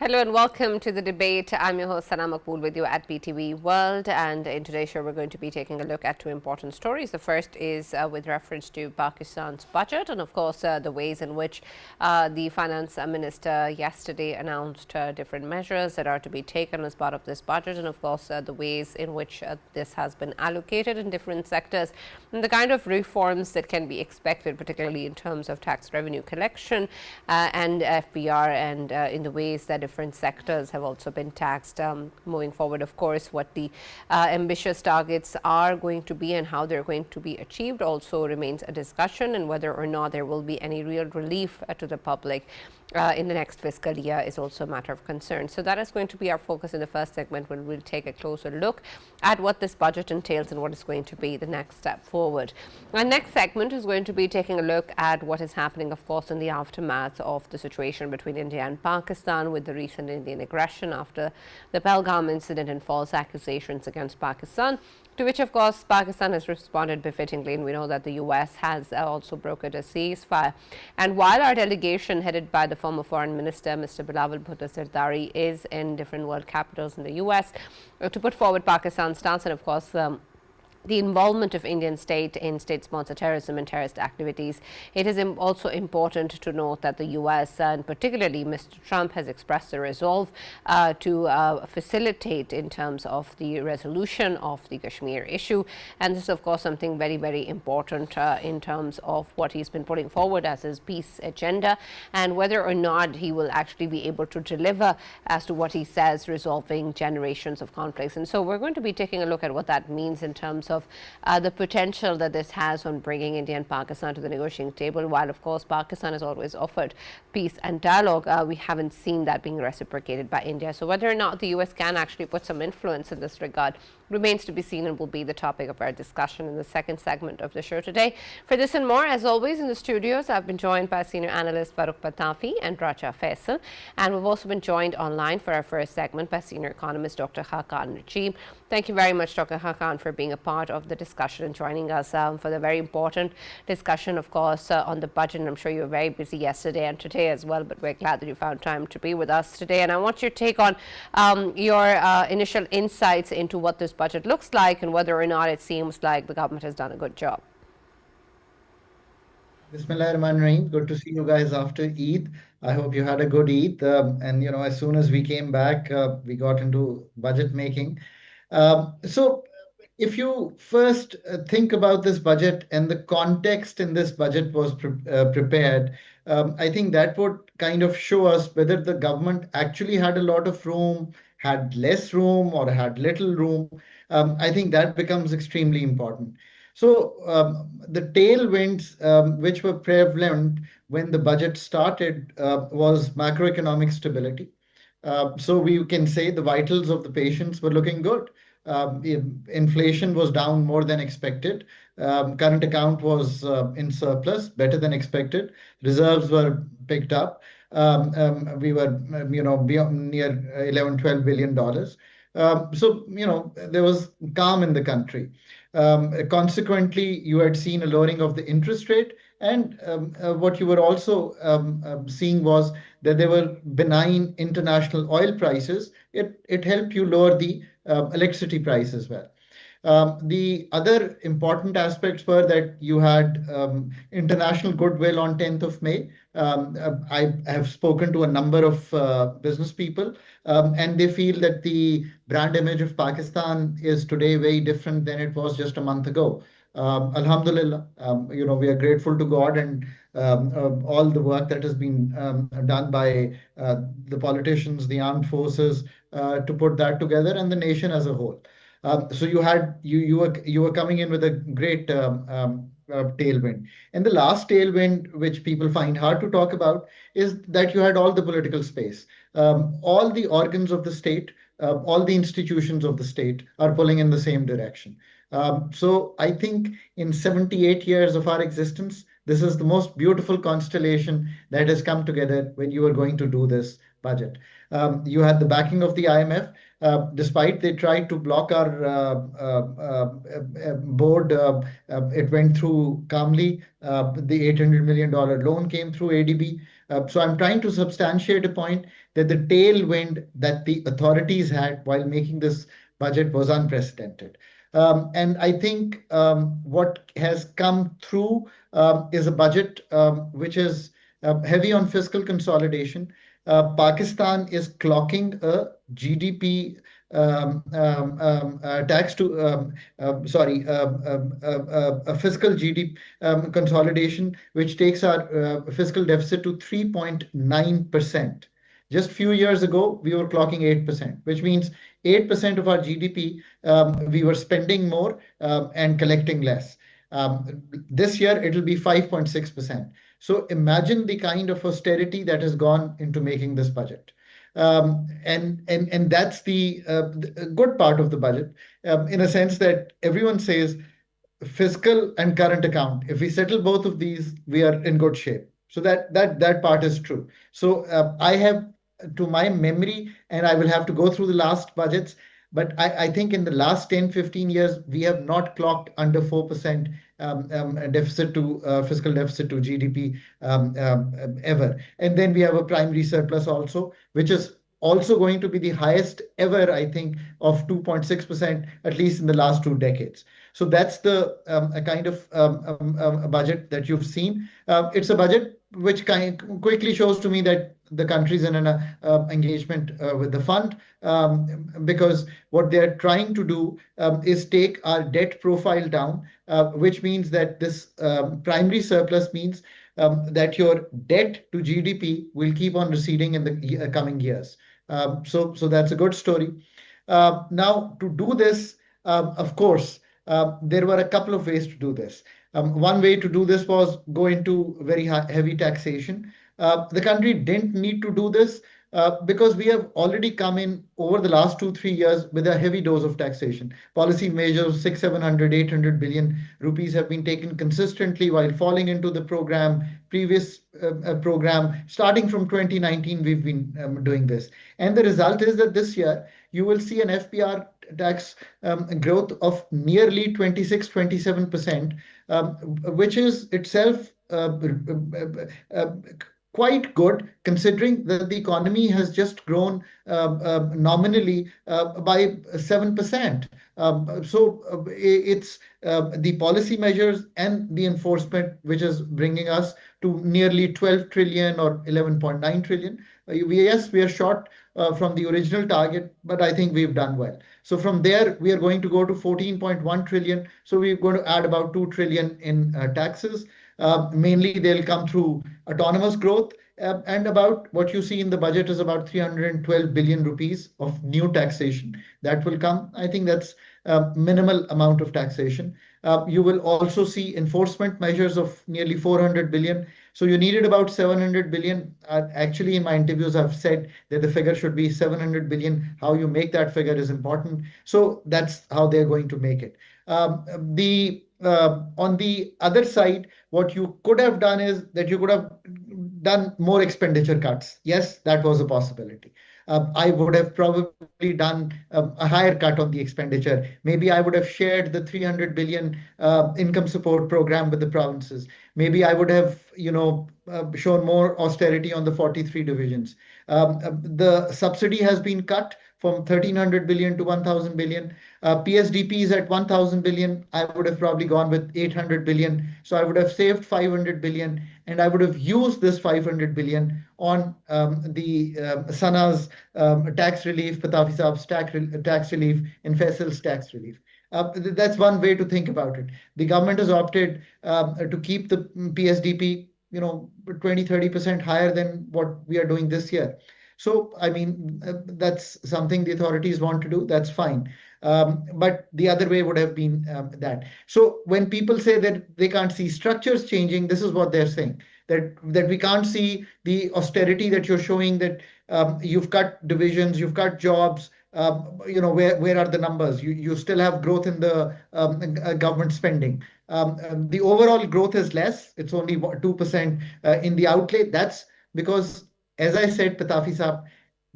Hello and welcome to the debate. I'm your host Sana Makbool with you at BTV World, and in today's show we're going to be taking a look at two important stories. The first is with reference to Pakistan's budget and of course the ways in which the finance minister yesterday announced different measures that are to be taken as part of this budget, and of course the ways in which this has been allocated in different sectors and the kind of reforms that can be expected, particularly in terms of tax revenue collection and FPR, and in the ways that different sectors have also been taxed moving forward. Of course, what the ambitious targets are going to be and how they're going to be achieved also remains a discussion, and whether or not there will be any real relief to the public in the next fiscal year is also a matter of concern. So that is going to be our focus in the first segment, when we'll take a closer look at what this budget entails and what is going to be the next step forward. Our next segment is going to be taking a look at what is happening, of course, in the aftermath of the situation between India and Pakistan, with the recent Indian aggression after the Pahalgam incident and false accusations against Pakistan, to which, of course, Pakistan has responded befittingly, and we know that the U.S. has also brokered a ceasefire. And while our delegation, headed by the former Foreign Minister, Mr. Bilawal Bhutto Sardari, is in different world capitals in the U.S. To put forward Pakistan's stance and, of course, the involvement of Indian state in state-sponsored terrorism and terrorist activities, it is also important to note that the U.S. and particularly Mr. Trump has expressed a resolve to facilitate in terms of the resolution of the Kashmir issue. And this is, of course, something very, very important in terms of what he's been putting forward as his peace agenda, and whether or not he will actually be able to deliver as to what he says, resolving generations of conflicts. And so we're going to be taking a look at what that means in terms of the potential that this has on bringing India and Pakistan to the negotiating table. While, of course, Pakistan has always offered peace and dialogue, we haven't seen that being reciprocated by India. So whether or not the U.S. can actually put some influence in this regard remains to be seen, and will be the topic of our discussion in the second segment of the show today. For this and more, as always, in the studios, I've been joined by senior analyst Farooq Patafi and Raja Faisal, and we've also been joined online for our first segment by senior economist Dr. Hakan Najib. Thank you very much, Dr. Hakan, for being a part of the discussion and joining us for the very important discussion, of course, on the budget. And I'm sure you were very busy yesterday and today as well, but we're glad that you found time to be with us today. And I want your take on your initial insights into what this budget looks like and whether or not it seems like the government has done a good job. Bismillahirrahmanirrahim. Good to see you guys after Eid. I hope you had a good Eid. And as soon as we came back, we got into budget making. So, if you first think about this budget and the context in this budget was prepared, I think that would kind of show us whether the government actually had a lot of room, had less room, or had little room. I think that becomes extremely important. So the tailwinds which were prevalent when the budget started was macroeconomic stability. So we can say the vitals of the patients were looking good. Inflation was down more than expected. Current account was in surplus, better than expected. Reserves were picked up. We were, beyond near 11, $12 billion. So, there was calm in the country. Consequently, you had seen a lowering of the interest rate. And what you were also seeing was that there were benign international oil prices. It helped you lower the electricity price as well. The other important aspects were that you had international goodwill on 10th of May. I have spoken to a number of business people, and they feel that the brand image of Pakistan is today very different than it was just a month ago. Alhamdulillah, we are grateful to God and all the work that has been done by the politicians, the armed forces, to put that together, and the nation as a whole. So you were coming in with a great tailwind. And the last tailwind, which people find hard to talk about, is that you had all the political space. All the organs of the state, all the institutions of the state are pulling in the same direction. So I think in 78 years of our existence, this is the most beautiful constellation that has come together when you are going to do this budget. You had the backing of the IMF. Despite they tried to block our board, it went through calmly. The $800 million loan came through ADB. So I'm trying to substantiate a point that the tailwind that the authorities had while making this budget was unprecedented. And I think what has come through is a budget which is heavy on fiscal consolidation. Pakistan is clocking a GDP tax to sorry a fiscal GDP consolidation, which takes our fiscal deficit to 3.9%. Just few years ago, we were clocking 8%, which means 8% of our GDP we were spending more and collecting less. This year, it'll be 5.6%. So imagine the kind of austerity that has gone into making this budget. And that's the good part of the budget, in a sense that everyone says fiscal and current account. If we settle both of these, we are in good shape. So that part is true. So I have, to my memory, and I will have to go through the last budgets, but I think in the last 10, 15 years, we have not clocked under 4% deficit to fiscal deficit to GDP ever. And then we have a primary surplus also, which is also going to be the highest ever, I think, of 2.6%, at least in the last 2 decades. So that's the a kind of a budget that you've seen. It's a budget which kind quickly shows to me that the country's in an engagement with the fund, because what they're trying to do is take our debt profile down, which means that this primary surplus means that your debt to GDP will keep on receding in the coming years. So that's a good story. Now, to do this, of course, there were a couple of ways to do this. One way to do this was go into very heavy taxation. The country didn't need to do this because we have already come in over the last 2, 3 years with a heavy dose of taxation. Policy measures 600, 700, 800 billion rupees have been taken consistently while falling into the program. Previous program, starting from 2019, we've been doing this. And the result is that this year you will see an FPR tax growth of nearly 26, 27%, which is itself quite good considering that the economy has just grown nominally by 7%. It's the policy measures and the enforcement which is bringing us to nearly 12 trillion or 11.9 trillion. Yes, we are short from the original target, but I think we've done well. So from there, we are going to go to 14.1 trillion. So we're going to add about 2 trillion in taxes. Mainly, they'll come through autonomous growth. And about what you see in the budget is about 312 billion rupees of new taxation that will come. I think that's a minimal amount of taxation. You will also see enforcement measures of nearly 400 billion. So you needed about 700 billion. Actually, in my interviews, I've said that the figure should be 700 billion. How you make that figure is important. So that's how they're going to make it. The On the other side, what you could have done is that you could have done more expenditure cuts. Yes, that was a possibility. I would have probably done a higher cut on the expenditure. Maybe I would have shared the 300 billion income support program with the provinces. Maybe I would have, shown more austerity on the 43 divisions. The subsidy has been cut from 1300 billion to 1000 billion. PSDP is at 1000 billion. I would have probably gone with 800 billion. So I would have saved 500 billion and I would have used this 500 billion on the Sana's tax relief, Patafi Saab's tax relief, and Faisal's tax relief. That's one way to think about it. The government has opted to keep the PSDP, 20, 30% higher than what we are doing this year. So, I mean, that's something the authorities want to do. That's fine. But the other way would have been that. So when people say that they can't see structures changing, this is what they're saying. That we can't see the austerity that you're showing, that you've cut divisions, you've cut jobs. Where are the numbers? You still have growth in the government spending. The overall growth is less. It's only 2% in the outlay. That's because, as I said, Patafi Saab,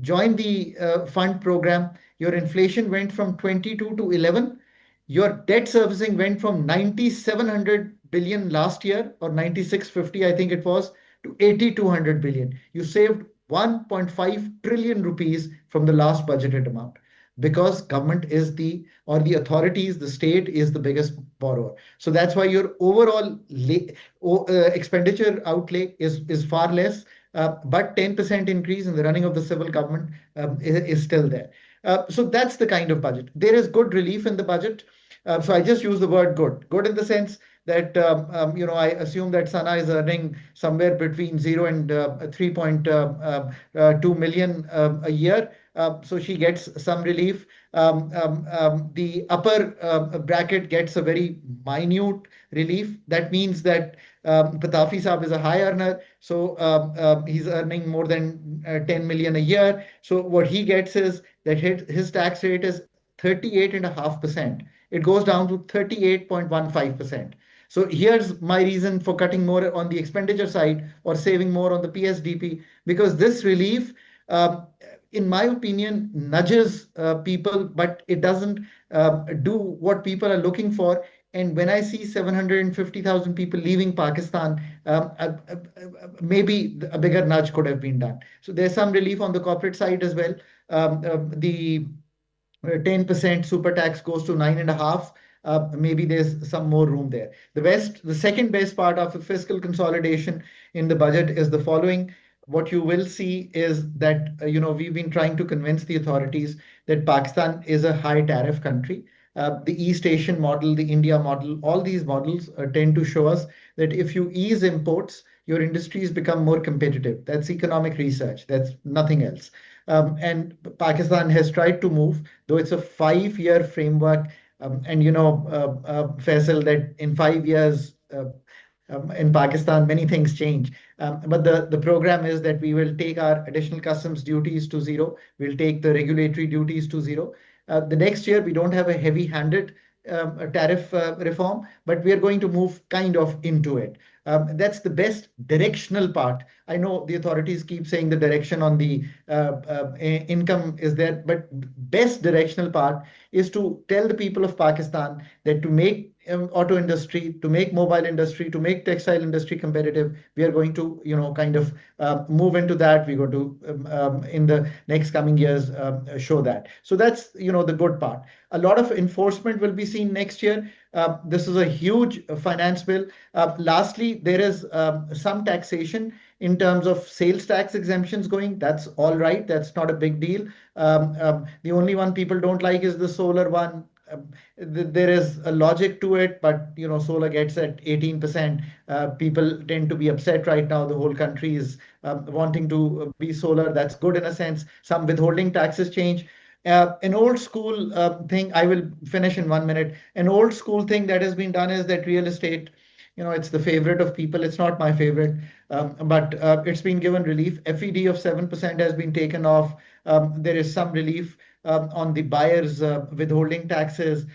join the fund program. Your inflation went from 22 to 11. Your debt servicing went from 9,700 billion last year, or 9,650, I think it was, to 8,200 billion. You saved 1.5 trillion rupees from the last budgeted amount because government is the authorities, the state is the biggest borrower. So that's why your overall expenditure outlay is far less, but 10% increase in the running of the civil government is still there. So that's the kind of budget. There is good relief in the budget. So I just use the word good. Good in the sense that I assume that Sana is earning somewhere between 0 and 3.2 million a year. So she gets some relief. The upper bracket gets a very minute relief. That means that Patafi Saab is a high earner, so he's earning more than 10 million a year. So what he gets is that his tax rate is 38.5%. It goes down to 38.15%. So here's my reason for cutting more on the expenditure side or saving more on the PSDP, because this relief, um, in my opinion, nudges people, but it doesn't do what people are looking for. And when I see 750,000 people leaving Pakistan, maybe a bigger nudge could have been done. So there's some relief on the corporate side as well. The 10% super tax goes to 9.5. Maybe there's some more room there. The second best part of the fiscal consolidation in the budget is the following. What you will see is that we've been trying to convince the authorities that Pakistan is a high tariff country. The East Asian model, the India model, all these models tend to show us that if you ease imports, your industries become more competitive. That's economic research. That's nothing else. And Pakistan has tried to move, though it's a 5-year framework. And Faisal, that in 5 years in Pakistan, many things change. But the program is that we will take our additional customs duties to zero. We'll take the regulatory duties to zero. The next year, we don't have a heavy-handed tariff reform, but we are going to move kind of into it. That's the best directional part. I know the authorities keep saying the direction on the income is there, but best directional part is to tell the people of Pakistan that to make auto industry, to make mobile industry, to make textile industry competitive, we are going to, kind of move into that. We're going to, in the next coming years, show that. So that's, the good part. A lot of enforcement will be seen next year. This is a huge finance bill. Lastly, there is some taxation in terms of sales tax exemptions going. That's all right. That's not a big deal. The only one people don't like is the solar one. There is a logic to it, but solar gets at 18%. People tend to be upset right now. The whole country is wanting to be solar. That's good in a sense. Some withholding taxes change. An old school thing, I will finish in 1 minute. An old school thing that has been done is that real estate, it's the favorite of people. It's not my favorite, but it's been given relief. FED of 7% has been taken off. There is some relief on the buyers' withholding taxes.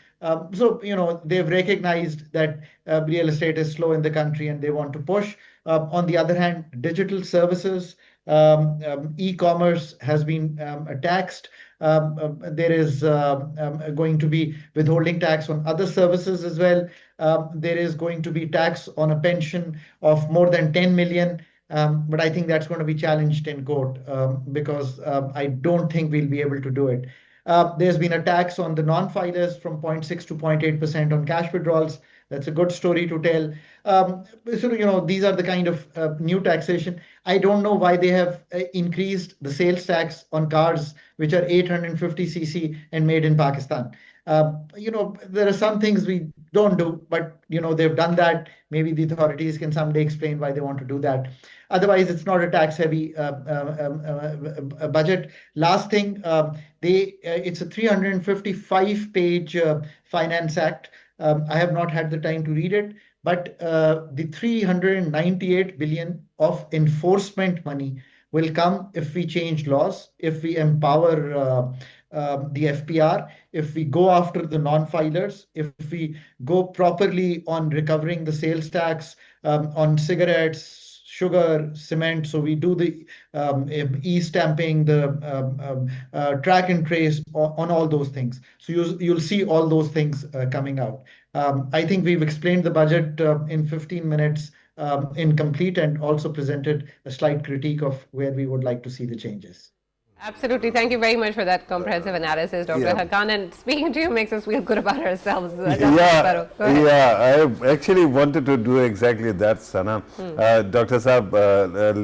So, they've recognized that real estate is slow in the country and they want to push. On the other hand, digital services, e-commerce has been taxed. There is going to be withholding tax on other services as well. There is going to be tax on a pension of more than 10 million. But I think that's going to be challenged in court because I don't think we'll be able to do it. There's been a tax on the non-filers from 0.6 to 0.8% on cash withdrawals. That's a good story to tell. So, these are the kind of new taxation. I don't know why they have increased the sales tax on cars which are 850cc and made in Pakistan. There are some things we don't do, but they've done that. Maybe the authorities can someday explain why they want to do that. Otherwise, it's not a tax-heavy budget. Last thing, it's a 355-page Finance Act. I have not had the time to read it, but the 398 billion of enforcement money will come if we change laws, if we empower the FPR, if we go after the non-filers, if we go properly on recovering the sales tax on cigarettes, sugar, cement. So we do the e-stamping, the track and trace on all those things. So you'll see all those things coming out. I think we've explained the budget in 15 minutes. incomplete, and also presented a slight critique of where we would like to see the changes. Absolutely. Thank you very much for that comprehensive analysis, Dr. Yeah. Hakan. And speaking to you makes us feel good about ourselves. Dr. Yeah, Farooq, go ahead. I actually wanted to do exactly that, Sana. Dr. Saab,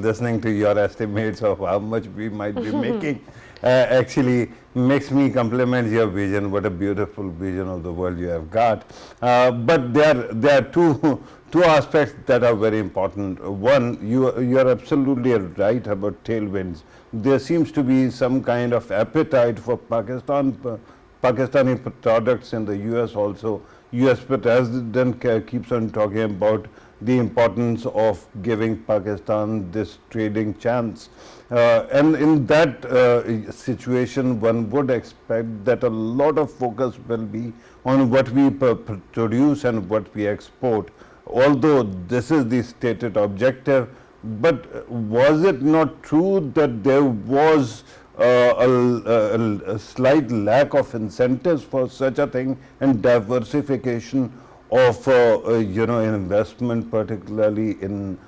listening to your estimates of how much we might be making actually makes me compliment your vision. What a beautiful vision of the world you have got. But there are two aspects that are very important. One, you are absolutely right about tailwinds. There seems to be some kind of appetite for Pakistani products in the US also. US president keeps on talking about the importance of giving Pakistan this trading chance. And in that situation, one would expect that a lot of focus will be on what we produce and what we export. Although this is the stated objective, but was it not true that there was a slight lack of incentives for such a thing and diversification of investment, particularly in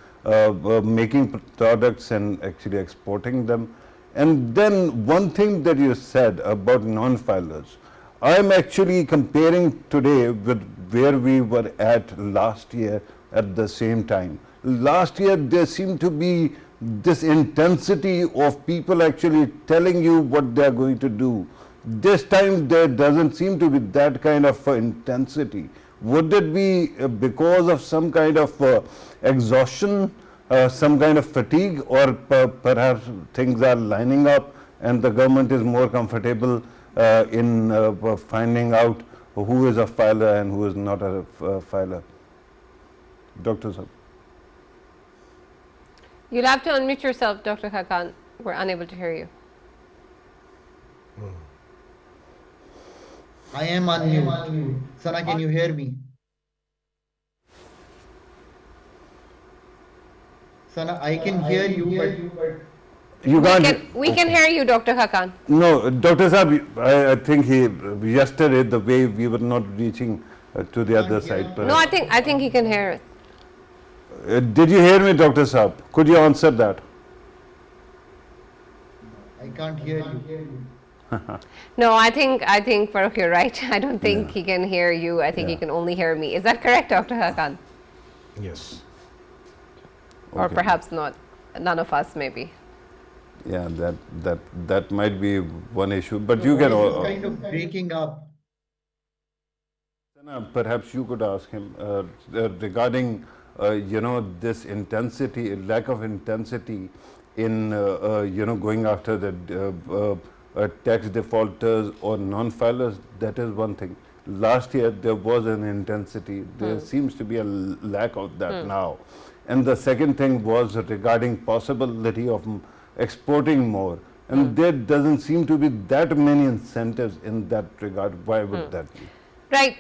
making products and actually exporting them? And then one thing that you said about non-filers, I'm actually comparing today with where we were at last year at the same time. Last year there seemed to be this intensity of people actually telling you what they are going to do. This time there doesn't seem to be that kind of intensity. Would it be because of some kind of exhaustion, some kind of fatigue, or perhaps things are lining up and the government is more comfortable in finding out who is a filer and who is not a filer? Dr. Sab. You'll have to unmute yourself, Dr. Hakan. We're unable to hear you. I am unmute. Sana, can you hear me? Sana, I can hear you, but You can't. We can hear you, Dr. Hakan. No, Dr. Saab, I think yesterday the way we were not reaching to the other side. No, I think he can hear us. Did you hear me, Dr. Saab? Could you answer that? I can't hear you. No, I think Farooq, you're right. I don't think he can hear you. I think he can only hear me. Is that correct, Dr. Hakan? Yes. Or Okay. perhaps not. None of us, maybe. Yeah, that might be one issue. But you can. Voice is kind of breaking up. Perhaps you could ask him regarding this intensity, lack of intensity in going after the tax defaulters or non-filers. That is one thing. Last year there was an intensity. There seems to be a lack of that now. And the second thing was regarding possibility of exporting more. And there doesn't seem to be that many incentives in that regard. Why would that be? Right.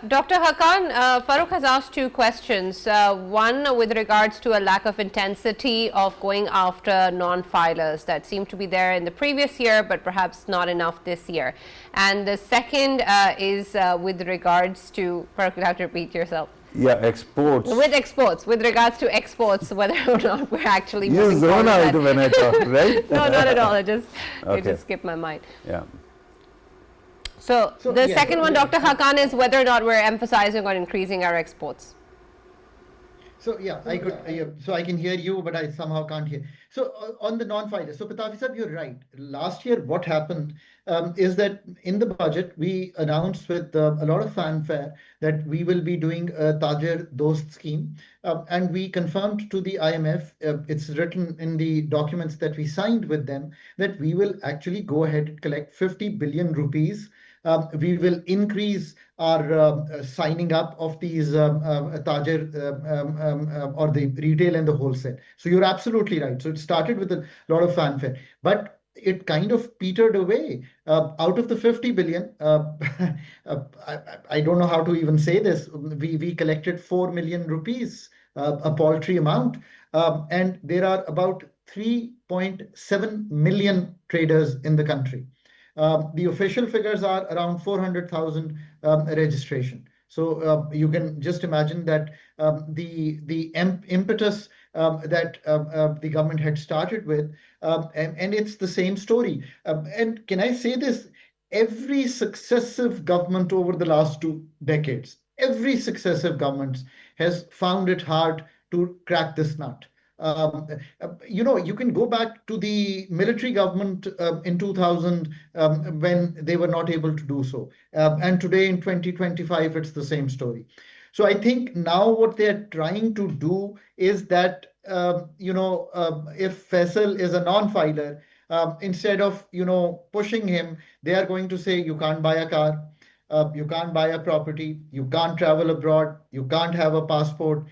Dr. Hakan, Farooq has asked two questions. One with regards to a lack of intensity of going after non-filers that seemed to be there in the previous year, but perhaps not enough this year. And the second is with regards to, Farooq, you'll have to repeat yourself. Yeah, exports. With regards to exports, whether or not we're actually You moving zone forward out that- when I talk, right? No, not at all. It Okay. just skipped my mind. Yeah. So the yeah, second one, Dr. Hakan, is whether or not we're emphasizing on increasing our exports. So yeah, I could. So I can hear you, but I somehow can't hear. So on the non-filers, so Patafi sir, you're right. Last year, what happened is that in the budget we announced with a lot of fanfare that we will be doing a Tajir Dost scheme, and we confirmed to the IMF. It's written in the documents that we signed with them that we will actually go ahead and collect 50 billion rupees. We will increase our signing up of these Tajir or the retail and the wholesale. So you're absolutely right. So it started with a lot of fanfare, but it kind of petered away. Out of the 50 billion, I don't know how to even say this. We collected 4 million rupees, a paltry amount, and there are about 3.7 million traders in the country. The official figures are around 400,000 registration. You can just imagine that the impetus that the government had started with, and it's the same story. And can I say this? Every successive government over the last 2 decades, every successive government has found it hard to crack this nut. You can go back to the military government in 2000 when they were not able to do so. And today in 2025, it's the same story. So I think now what they're trying to do is that, if Faisal is a non-filer, instead of, pushing him, they are going to say, you can't buy a car, you can't buy a property, you can't travel abroad, you can't have a passport,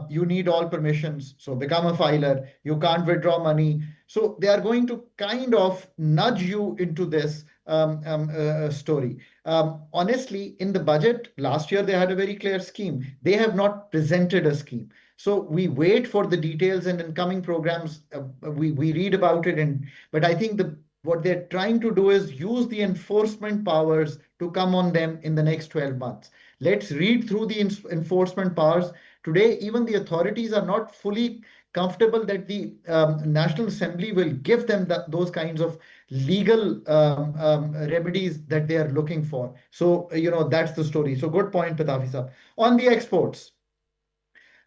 you need all permissions, so become a filer, you can't withdraw money. So they are going to kind of nudge you into this story. Honestly, in the budget last year, they had a very clear scheme. They have not presented a scheme. So we wait for the details, and in coming programs, we read about it. But I think what they're trying to do is use the enforcement powers to come on them in the next 12 months. Let's read through the enforcement powers. Today, even the authorities are not fully comfortable that the National Assembly will give them those kinds of legal remedies that they are looking for. So, that's the story. So, good point, Patafi sir. On the exports,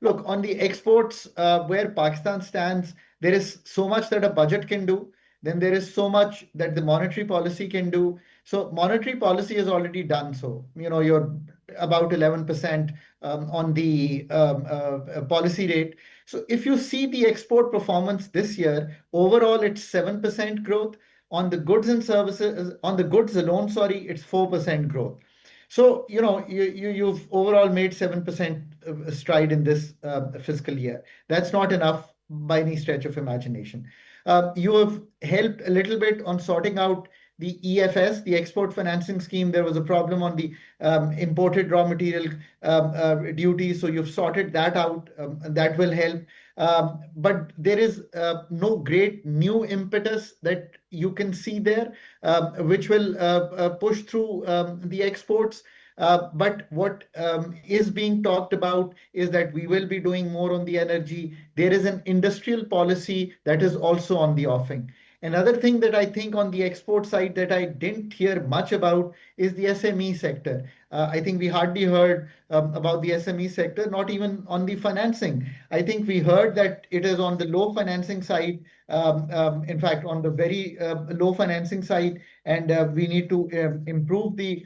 look, on the exports, where Pakistan stands, there is so much that a budget can do. Then there is so much that the monetary policy can do. So monetary policy has already done so. You're about 11% on the policy rate. So if you see the export performance this year, overall it's 7% growth. On the goods and services, on the goods alone, sorry, it's 4% growth. So, you've overall made 7% stride in this fiscal year. That's not enough by any stretch of imagination. You have helped a little bit on sorting out the EFS, the export financing scheme. There was a problem on the imported raw material duty. So you've sorted that out. That will help. But there is no great new impetus that you can see there, which will push through the exports. But what is being talked about is that we will be doing more on the energy. There is an industrial policy that is also on the offing. Another thing that I think on the export side that I didn't hear much about is the SME sector. I think we hardly heard about the SME sector, not even on the financing. I think we heard that it is on the low financing side, in fact, on the very low financing side, and we need to improve the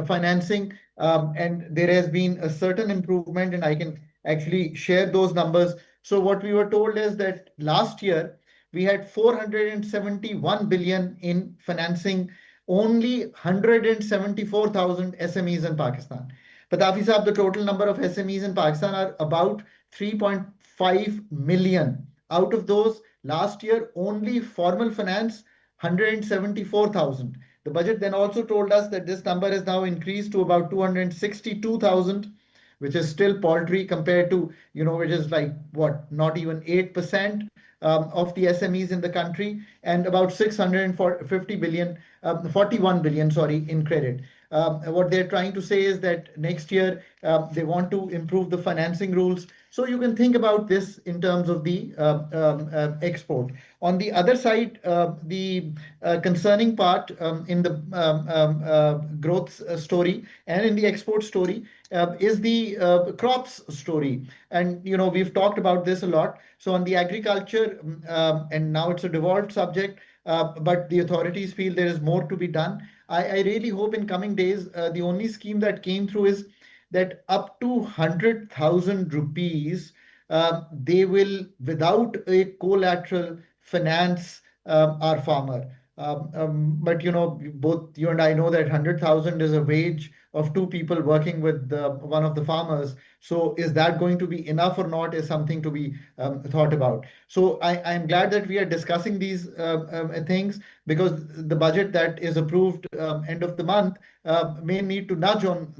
financing. And there has been a certain improvement, and I can actually share those numbers. So, what we were told is that last year we had 471 billion in financing, only 174,000 SMEs in Pakistan. But Saab, the total number of SMEs in Pakistan are about 3.5 million. Out of those, last year, only formal finance, 174,000. The budget then also told us that this number has now increased to about 262,000, which is still paltry compared to, which is like what, not even 8% of the SMEs in the country, and about 650 billion, 41 billion, sorry, in credit. What they're trying to say is that next year they want to improve the financing rules. So you can think about this in terms of the export. On the other side, the concerning part in the growth story and in the export story is the crops story. And, we've talked about this a lot. So on the agriculture, and now it's a devolved subject, but the authorities feel there is more to be done. I really hope in coming days, the only scheme that came through is that up to 100,000 rupees, they will, without a collateral, finance our farmer. But both you and I know that 100,000 is a wage of two people working with one of the farmers. So is that going to be enough or not is something to be thought about. So I'm glad that we are discussing these things, because the budget that is approved end of the month may need to nudge on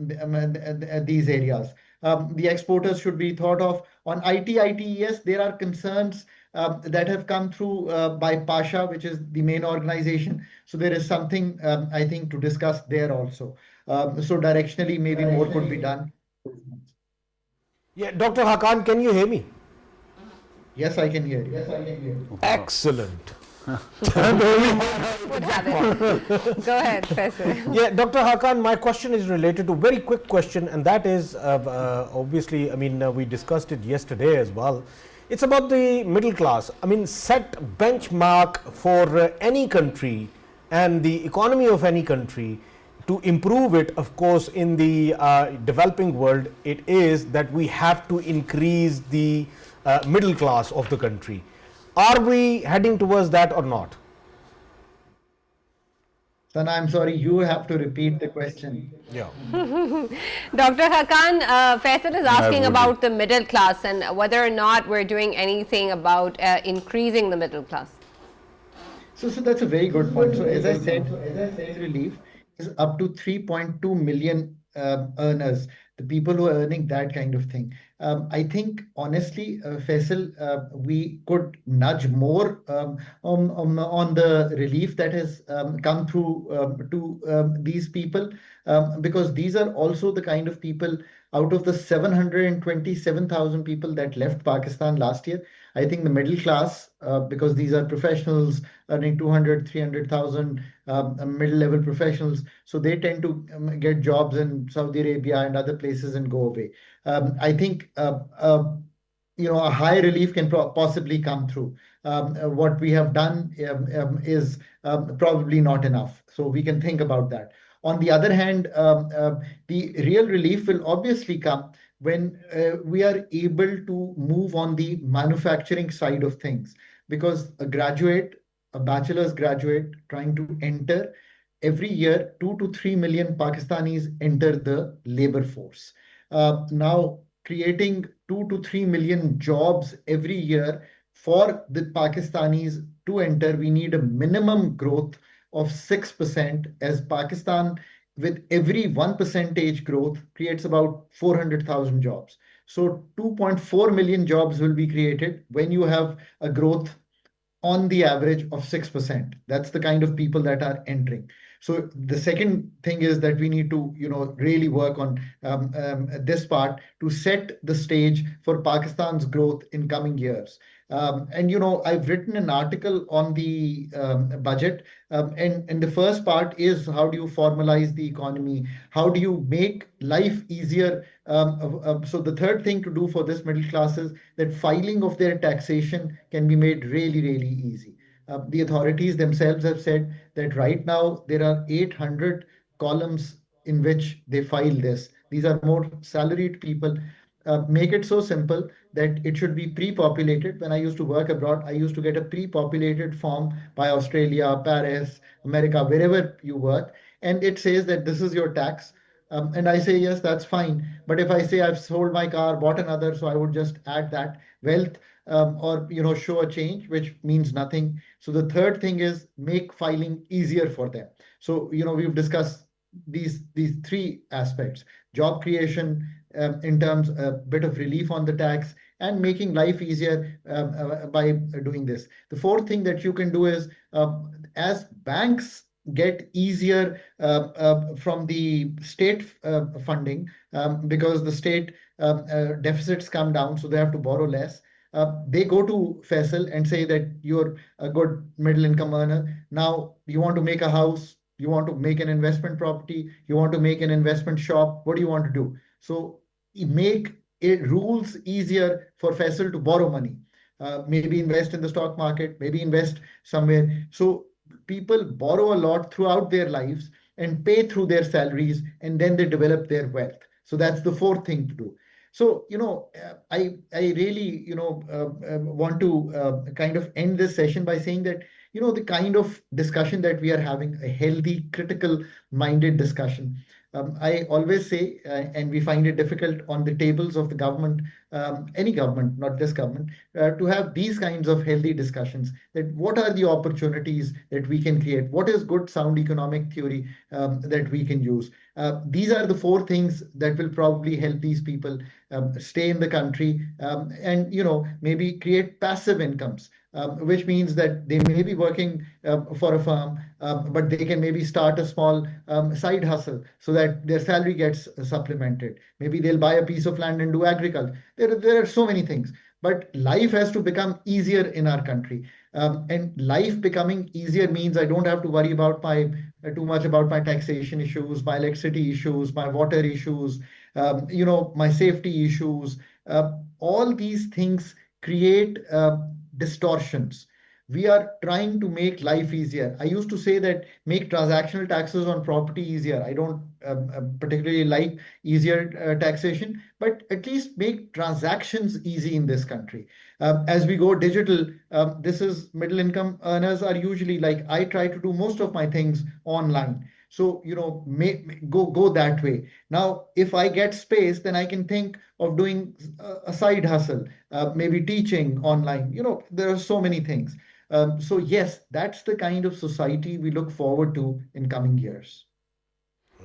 these areas. The exporters should be thought of. On ITES, there are concerns that have come through by Pasha, which is the main organization. So there is something I think to discuss there also. So directionally, maybe more could be done. Yeah, Dr. Hakan, can you hear me? Yes, I can hear you. Excellent. Would have it. Go ahead, Faisal. Yeah, Dr. Hakan, my question is related to very quick question, and that is obviously, I mean, we discussed it yesterday as well. It's about the middle class. I mean, set benchmark for any country and the economy of any country to improve it. Of course, in the developing world, it is that we have to increase the middle class of the country. Are we heading towards that or not? Sana, I'm sorry, you have to repeat the question. Yeah. Dr. Hakan, Faisal is I asking would. about the middle class and whether or not we're doing anything about increasing the middle class. So that's a very good point. So as I said, relief is up to 3.2 million earners, the people who are earning that kind of thing. I think honestly, Faisal, we could nudge more on the relief that has come through to these people, because these are also the kind of people out of the 727,000 people that left Pakistan last year. I think the middle class, because these are professionals earning 200, 300,000, middle level professionals. So they tend to get jobs in Saudi Arabia and other places and go away. I think a high relief can possibly come through. What we have done is probably not enough. So we can think about that. On the other hand, the real relief will obviously come when we are able to move on the manufacturing side of things. Because a bachelor's graduate trying to enter, every year 2 to 3 million Pakistanis enter the labor force. Now, creating 2 to 3 million jobs every year for the Pakistanis to enter, we need a minimum growth of 6%, as Pakistan, with every 1% growth, creates about 400,000 jobs. So 2.4 million jobs will be created when you have a growth on the average of 6%. That's the kind of people that are entering. So the second thing is that we need to, really work on this part to set the stage for Pakistan's growth in coming years. And I've written an article on the budget, and the first part is, how do you formalize the economy? How do you make life easier? So the third thing to do for this middle class is that filing of their taxation can be made really, really easy. The authorities themselves have said that right now there are 800 columns in which they file this. These are more salaried people. Make it so simple that it should be pre-populated. When I used to work abroad, I used to get a pre-populated form by Australia, Paris, America, wherever you work, and it says that this is your tax. And I say, yes, that's fine. But if I say I've sold my car, bought another, so I would just add that wealth, or show a change, which means nothing. So the third thing is make filing easier for them. So we've discussed these three aspects: job creation, in terms a bit of relief on the tax, and making life easier by doing this. The fourth thing that you can do is, as banks get easier from the state funding, because the state deficits come down, so they have to borrow less. They go to Faisal and say that you're a good middle income earner. Now you want to make a house, you want to make an investment property, you want to make an investment shop. What do you want to do? So make it rules easier for Faisal to borrow money. Maybe invest in the stock market, maybe invest somewhere. So people borrow a lot throughout their lives and pay through their salaries, and then they develop their wealth. So that's the fourth thing to do. So I really want to kind of end this session by saying that the kind of discussion that we are having, a healthy, critical minded discussion. I always say, and we find it difficult on the tables of the government, any government, not this government, to have these kinds of healthy discussions. That what are the opportunities that we can create? What is good, sound economic theory that we can use? These are the four things that will probably help these people stay in the country, and maybe create passive incomes. which means that they may be working for a firm, but they can maybe start a small side hustle so that their salary gets supplemented. Maybe they'll buy a piece of land and do agriculture. There are so many things. But life has to become easier in our country. And life becoming easier means I don't have to worry about my too much about my taxation issues, my electricity issues, my water issues, my safety issues. All these things create distortions. We are trying to make life easier. I used to say that make transactional taxes on property easier. I don't particularly like easier taxation, but at least make transactions easy in this country. As we go digital, this is middle income earners are usually like I try to do most of my things online. So go that way. Now, if I get space, then I can think of doing a side hustle, maybe teaching online. There are so many things. So yes, that's the kind of society we look forward to in coming years.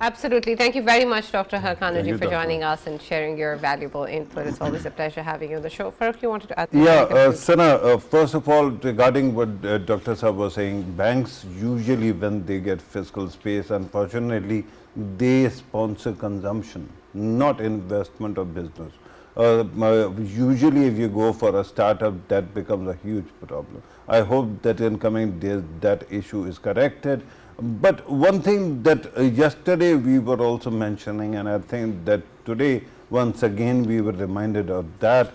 Absolutely. Thank you very much, Dr. Thank Haqqanuji, you, for Dr. joining us and sharing your valuable input. It's always a pleasure having you on the show. Farooq, you wanted to add Yeah, something? Sana, first of all, regarding what Dr. Saab was saying, banks usually, when they get fiscal space, unfortunately, they sponsor consumption, not investment or business. Usually, if you go for a startup, that becomes a huge problem. I hope that in coming days, that issue is corrected. But one thing that yesterday we were also mentioning, and I think that today once again we were reminded of that,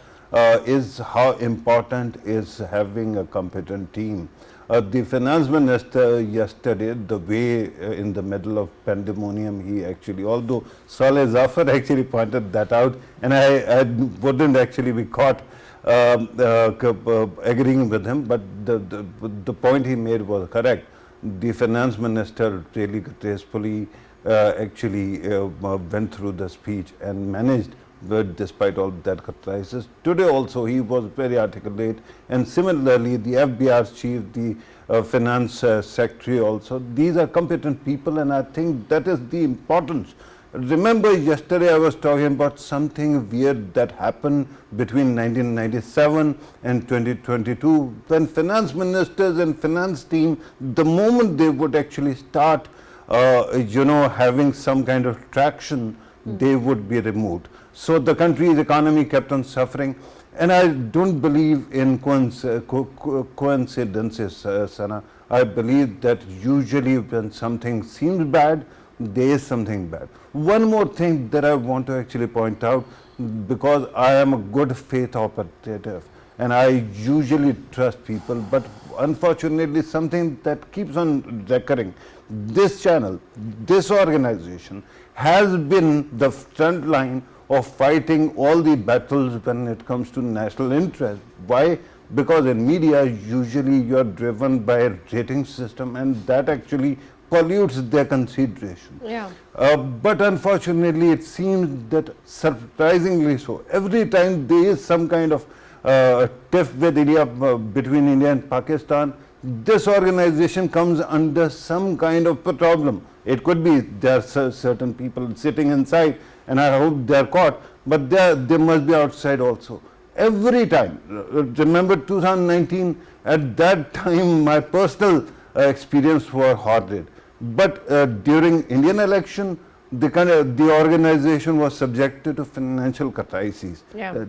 is how important is having a competent team. The finance minister yesterday, the way in the middle of pandemonium, he actually, although Saleh Zafar actually pointed that out, and I wouldn't actually be caught agreeing with him, but the point he made was correct. The finance minister really gracefully actually went through the speech and managed, but despite all that crisis. Today also he was very articulate, and similarly the FBR's chief, the finance secretary also, these are competent people, and I think that is the importance. Remember yesterday I was talking about something weird that happened between 1997 and 2022 when finance ministers and finance team, the moment they would actually start having some kind of traction, they would be removed. So the country's economy kept on suffering, and I don't believe in coincidences, Sana. I believe that usually when something seems bad, there is something bad. One more thing that I want to actually point out, because I am a good faith operative and I usually trust people, but unfortunately something that keeps on recurring. This channel, this organization has been the front line of fighting all the battles when it comes to national interest. Why? Because in media usually you are driven by a rating system, and that actually pollutes their consideration. Yeah. But unfortunately it seems that surprisingly so, every time there is some kind of tiff with India, between India and Pakistan, this organization comes under some kind of a problem. It could be there are certain people sitting inside, and I hope they are caught, but they must be outside also. Every time, remember 2019, at that time my personal experience was horrid. But during Indian election, the organization was subjected to financial crises. Yeah.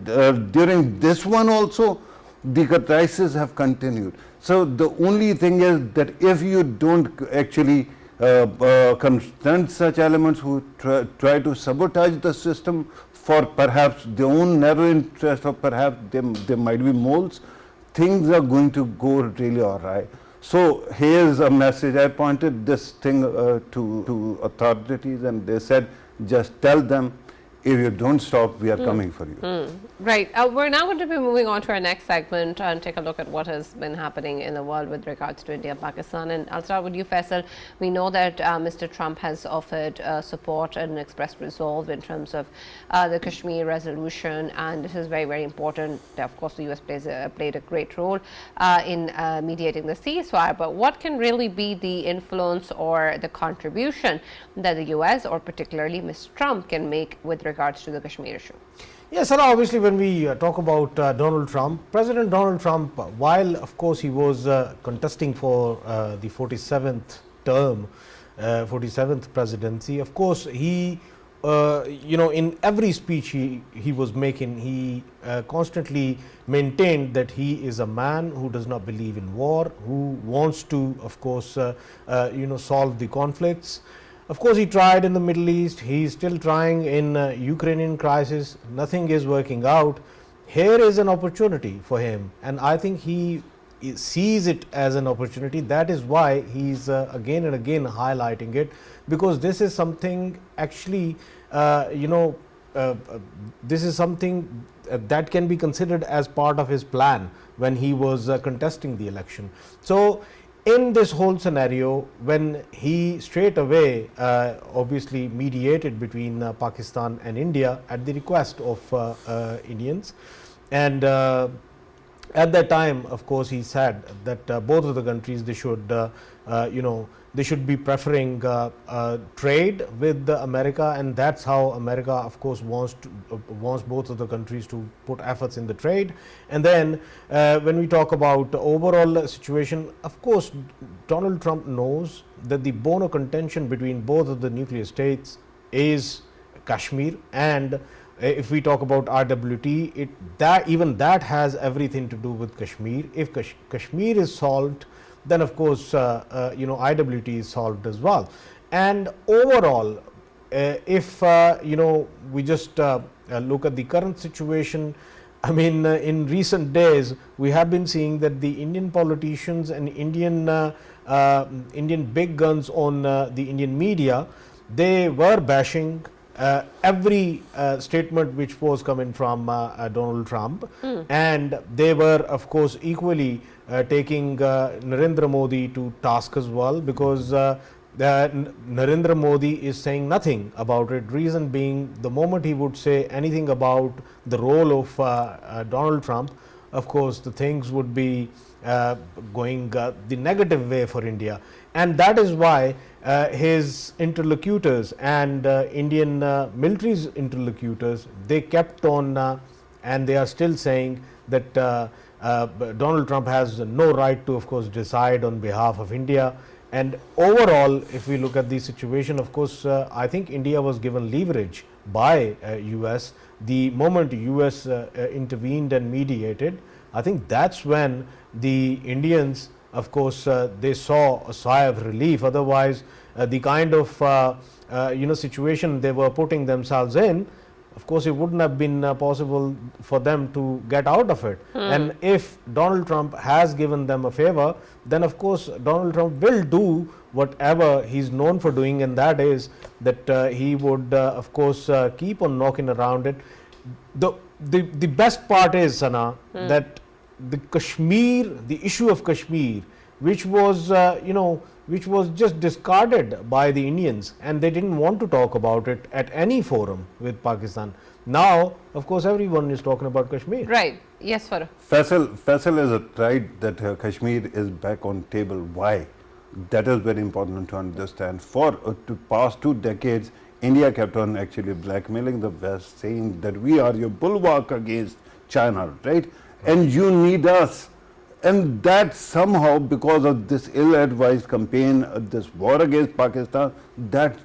During this one also, the crises have continued. So the only thing is that if you don't actually confront such elements who try to sabotage the system for perhaps their own narrow interest, or perhaps there might be moles, things are going to go really awry. So here's a message. I pointed this thing to authorities, and they said, just tell them, if you don't stop, we are coming for you. Right. We're now going to be moving on to our next segment and take a look at what has been happening in the world with regards to India and Pakistan. And I'll start with you, Faisal. We know that Mr. Trump has offered support and expressed resolve in terms of the Kashmir resolution, and this is very, very important. Of course, the US played a great role in mediating the ceasefire, but what can really be the influence or the contribution that the US, or particularly Mr. Trump, can make with regards to the Kashmir issue? Yes, sir. Obviously, when we talk about Donald Trump, President Donald Trump, while of course he was contesting for the 47th term, 47th presidency, of course he, in every speech he was making, he constantly maintained that he is a man who does not believe in war, who wants to, of course, solve the conflicts. Of course, he tried in the Middle East. He is still trying in Ukrainian crisis. Nothing is working out. Here is an opportunity for him, and I think he sees it as an opportunity. That is why he's again and again highlighting it, because this is something actually, this is something that can be considered as part of his plan when he was contesting the election. So in this whole scenario, when he straight away obviously mediated between Pakistan and India at the request of Indians, and at that time, of course, he said that both of the countries, they should they should be preferring trade with America, and that's how America, of course, wants both of the countries to put efforts in the trade. And then when we talk about the overall situation, of course, Donald Trump knows that the bone of contention between both of the nuclear states is Kashmir, and if we talk about RWT, even that has everything to do with Kashmir. If Kashmir is solved, then of course IWT is solved as well. And overall, if we just look at the current situation, I mean, in recent days we have been seeing that the Indian politicians and Indian big guns on the Indian media, they were bashing every statement which was coming from Donald Trump, and they were of course equally taking Narendra Modi to task as well, because Narendra Modi is saying nothing about it. Reason being, the moment he would say anything about the role of Donald Trump, of course the things would be going the negative way for India, and that is why his interlocutors and Indian military's interlocutors, they kept on and they are still saying that Donald Trump has no right to, of course, decide on behalf of India. And overall, if we look at the situation, of course, I think India was given leverage by US. The moment US intervened and mediated, I think that's when the Indians, of course, they saw a sigh of relief. Otherwise, the kind of situation they were putting themselves in, of course, it wouldn't have been possible for them to get out of it. And if Donald Trump has given them a favor, then of course Donald Trump will do whatever he's known for doing, and that is that he would of course keep on knocking around it. The best part is, Sana, that the issue of Kashmir, which was which was just discarded by the Indians, and they didn't want to talk about it at any forum with Pakistan. Now, of course, everyone is talking about Kashmir. Right. Yes, Farooq. Faisal is right that Kashmir is back on table. Why? That is very important to understand. For to past 2 decades, India kept on actually blackmailing the West, saying that we are your bulwark against China, right? And you need us. And that somehow, because of this ill-advised campaign, this war against Pakistan, that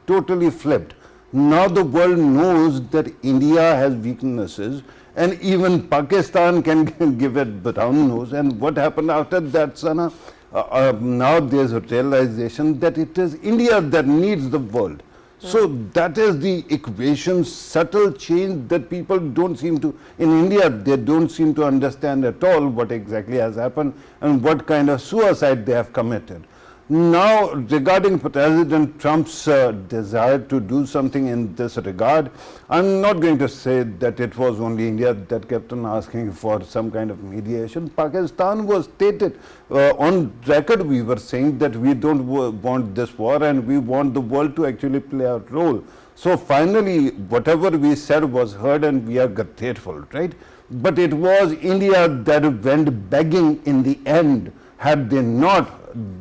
totally flipped. Now the world knows that India has weaknesses, and even Pakistan can give it brown nose. And what happened after that, Sana? Now there's a realization that it is India that needs the world. So that is the equation, subtle change that people don't seem to, in India, they don't seem to understand at all what exactly has happened and what kind of suicide they have committed. Now, regarding President Trump's desire to do something in this regard, I'm not going to say that it was only India that kept on asking for some kind of mediation. Pakistan was stated on record, we were saying that we don't want this war and we want the world to actually play a role. So finally, whatever we said was heard and we are grateful, right? But it was India that went begging in the end. Had they not,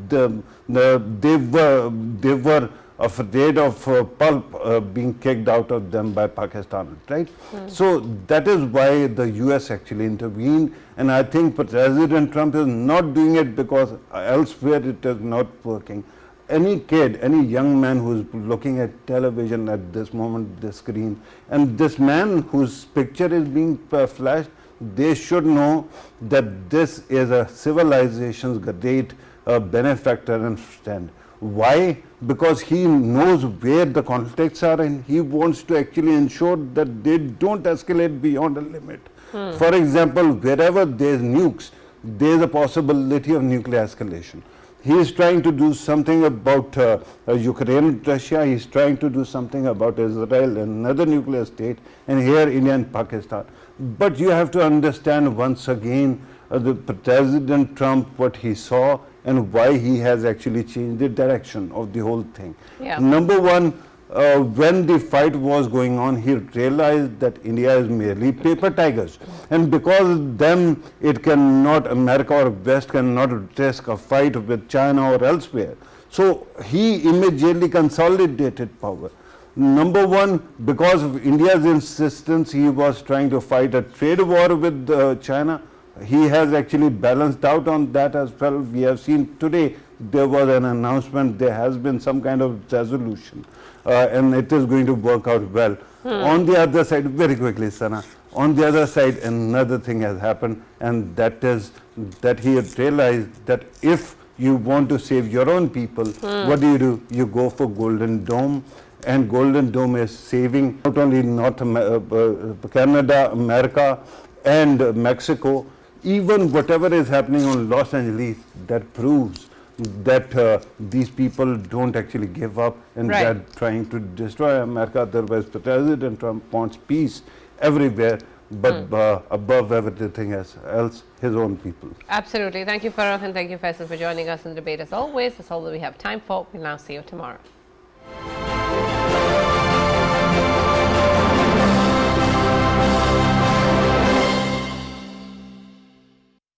they were afraid of pulp being kicked out of them by Pakistan, right? So that is why the US actually intervened, and I think President Trump is not doing it because elsewhere it is not working. Any kid, any young man who's looking at television at this moment, this screen, and this man whose picture is being flashed, they should know that this is a civilization's great benefactor and friend. Why? Because he knows where the conflicts are and he wants to actually ensure that they don't escalate beyond a limit. For example, wherever there is nukes, there is a possibility of nuclear escalation. He is trying to do something about Ukraine, Russia. He is trying to do something about Israel, another nuclear state, and here India and Pakistan. But you have to understand once again the President Trump, what he saw and why he has actually changed the direction of the whole thing. Yeah. Number one, when the fight was going on, he realized that India is merely paper tigers, and because them it cannot, America or West cannot risk a fight with China or elsewhere. So he immediately consolidated power. Number one, because of India's insistence, he was trying to fight a trade war with China. He has actually balanced out on that as well. We have seen today there was an announcement, there has been some kind of resolution, and it is going to work out well. On the other side, very quickly, Sana, on the other side, another thing has happened, and that is that he had realized that if you want to save your own people, what do? You go for Golden Dome, and Golden Dome is saving not only Canada, America, and Mexico. Even whatever is happening on Los Angeles, that proves that these people don't actually give up and they're trying to destroy America. Otherwise, President Trump wants peace everywhere, but above everything else, his own people. Absolutely. Thank you, Farooq, and thank you, Faisal, for joining us in the debate as always. That's all that we have time for. We'll now see you tomorrow.